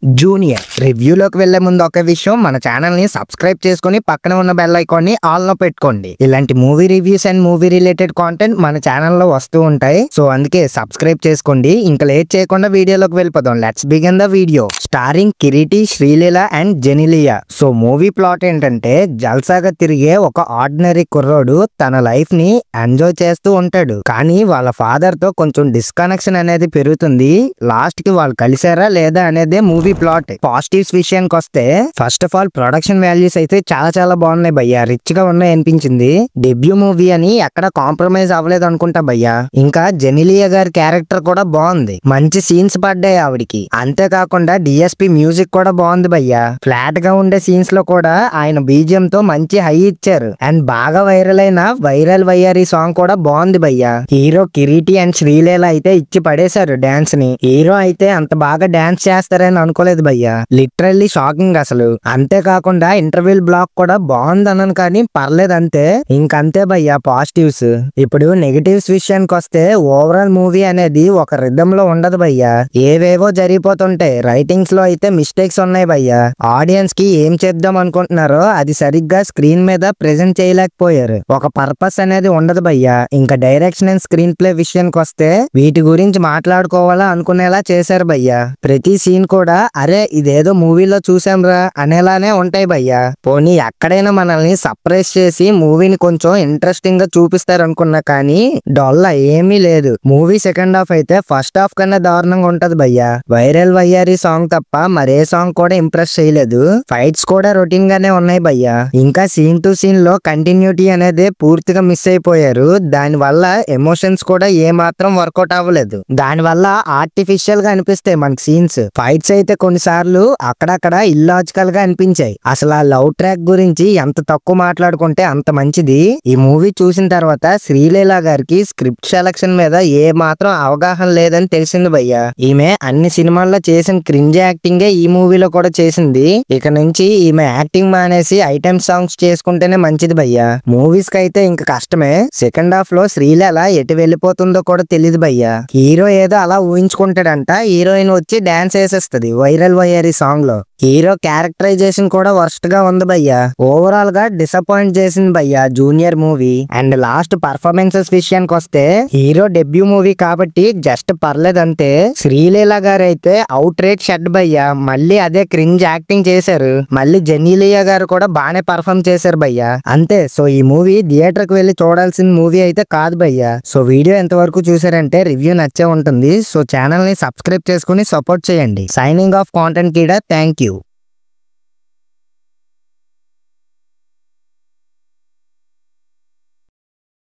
Junior రివ్యూలోకి వెళ్లే ముందు ఒక విషయం, మన ఛానల్ ని సబ్స్క్రైబ్ చేసుకుని పక్కన ఉన్న బెల్ ఐకాన్ ని ఆల్ లో పెట్టుకోండి. ఇలాంటి movie reviews and movie related content మన ఛానల్లో వస్తూ ఉంటాయి. సో అందుకే సబ్స్క్రైబ్ చేసుకోండి. ఇంకా లేట్ చేయకుండా వీడియోలోకి వెళ్ళిపోదాం. Let's begin the video. Starring Kireeti, Sreeleela and Genelia. So movie plot ఏంటంటే, జల్సాగా తిరిగే ఒక ఆర్డినరీ కుర్రోడు తన లైఫ్ ని ఎంజాయ్ చేస్తూ ఉంటాడు. కానీ వాళ్ళ ఫాదర్ తో కొంచెం డిస్కనెక్షన్ అనేది పెరుగుతుంది. లాస్ట్ కి వాళ్ళు కలిసారా లేదా అనేదే మూవీ ప్లాట్. పాజిటివ్స్ విషయానికి వస్తే, first of all production values అయితే చాలా చాలా బాగున్నాయి భయ్యా. రిచ్ గా ఉన్నాయి అనిపించింది. డెబ్యూ మూవీ అని ఎక్కడ కాంప్రమైజ్ అవ్వలేదు అనుకుంటా భయ్యా. ఇంకా జెనిలియా గారి క్యారెక్టర్ కూడా బాగుంది. మంచి సీన్స్ పడ్డాయి ఆవిడికి. అంతేకాకుండా డిఎస్పి మ్యూజిక్ కూడా బాగుంది భయ్యా. ఫ్లాట్ గా ఉండే సీన్స్ లో కూడా ఆయన బీజిఎం తో మంచి హై ఇచ్చారు. అండ్ బాగా వైరల్ అయిన వైరల్ వయ్యారి సాంగ్ కూడా బాగుంది భయ్యా. హీరో కిరీటి అండ్ శ్రీలీల అయితే ఇచ్చి పడేశారు డాన్స్ ని. హీరో అయితే అంత బాగా డాన్స్ చేస్తారని అనుకోలేదు భయ్యా. లిటరల్లీ షాకింగ్ అసలు. అంతేకాకుండా ఇంటర్వ్యూ బ్లాక్ కూడా బాగుంది అన్నాను, కానీ పర్లేదు అంతే. ఇంకంతే భయ్యా పాజిటివ్స్. ఇప్పుడు నెగటివ్స్ విషయానికి వస్తే, ఓవరాల్ మూవీ అనేది ఒక రిథమ్ లో ఉండదు భయ్యా. ఏవేవో జరిగిపోతుంటాయి. రైటింగ్స్ లో అయితే మిస్టేక్స్ ఉన్నాయి భయ్యా. ఆడియన్స్ కి ఏం చెప్దాం అనుకుంటున్నారో అది సరిగ్గా స్క్రీన్ మీద ప్రెజెంట్ చేయలేకపోయారు. ఒక పర్పస్ అనేది ఉండదు భయ్యా. ఇంకా డైరెక్షన్ అండ్ స్క్రీన్ ప్లే విషయానికి వస్తే, వీటి గురించి మాట్లాడుకోవాలా అనుకునేలా చేశారు భయ్యా. ప్రతి సీన్ కూడా అరే ఇదేదో మూవీలో చూసాంరా అనేలానే ఉంటాయి భయ్యా. పోనీ ఎక్కడైనా మనల్ని సర్ప్రైజ్ చేసి మూవీని కొంచెం ఇంట్రెస్టింగ్ గా చూపిస్తారు అనుకున్నా, కానీ డొల్లా ఏమీ లేదు. మూవీ సెకండ్ హాఫ్ అయితే ఫస్ట్ హాఫ్ కన్నా దారుణంగా ఉంటది భయ్యా. వైరల్ వయ్యారి సాంగ్ తప్ప మరే సాంగ్ కూడా ఇంప్రెస్ చేయలేదు. ఫైట్స్ కూడా రొటీన్ గానే ఉన్నాయి భయ్యా. ఇంకా సీన్ టు సీన్ లో కంటిన్యూటీ అనేది పూర్తిగా మిస్ అయిపోయారు. దాని వల్ల ఎమోషన్స్ కూడా ఏ మాత్రం వర్కౌట్ అవ్వలేదు. దాని వల్ల ఆర్టిఫిషియల్ గా అనిపిస్తాయి మనకి సీన్స్. ఫైట్స్ అయితే కొన్నిసార్లు అక్కడక్కడ ఇల్లాజికల్ గా అనిపించాయి. అసలు ఆ లవ్ ట్రాక్ గురించి ఎంత తక్కువ మాట్లాడుకుంటే అంత మంచిది. ఈ మూవీ చూసిన తర్వాత శ్రీలీల గారికి స్క్రిప్ట్ సెలక్షన్ మీద ఏ మాత్రం అవగాహన లేదని తెలిసింది భయ్యా. ఈమె అన్ని సినిమాల్లో చేసిన క్రింజ్ యాక్టింగే ఈ మూవీలో కూడా చేసింది. ఇక నుంచి ఈమె యాక్టింగ్ మానేసి ఐటమ్ సాంగ్స్ చేసుకుంటేనే మంచిది భయ్యా. మూవీస్ కి అయితే ఇంకా కష్టమే. సెకండ్ హాఫ్ లో శ్రీలీల ఎటు వెళ్ళిపోతుందో కూడా తెలియదు భయ్యా. హీరో ఏదో అలా ఊహించుకుంటాడంట, హీరోయిన్ వచ్చి డాన్స్ వేసేస్తది వైరల్ వయ్యారి సాంగ్ లో. హీరో క్యారెక్టరైజేషన్ కూడా వర్స్ట్ గా ఉంది భయ్యా. ఓవరాల్ గా డిసప్పాయింట్ చేసింది భయ్యా junior movie. And last performances విషయానికి వస్తే, హీరో డెబ్యూ మూవీ కాబట్టి జస్ట్ పర్లేదు అంతే. శ్రీలీల గారు అయితే అవుట్ రేట్ షెడ్ భయ్యా. మళ్ళీ అదే క్రింజ్ యాక్టింగ్ చేశారు. మళ్ళీ జెనిలియా గారు కూడా బానే పర్ఫార్మ్ చేశారు భయ్యా. అంతే. సో ఈ మూవీ థియేటర్ కి వెళ్లి చూడాల్సిన మూవీ అయితే కాదు భయ్యా. సో వీడియో ఎంతవరకు చూసారంటే రివ్యూ నచ్చే ఉంటుంది. సో ఛానల్ ని సబ్స్క్రైబ్ చేసుకుని సపోర్ట్ చేయండి. Signing off content Keeda. Thank you.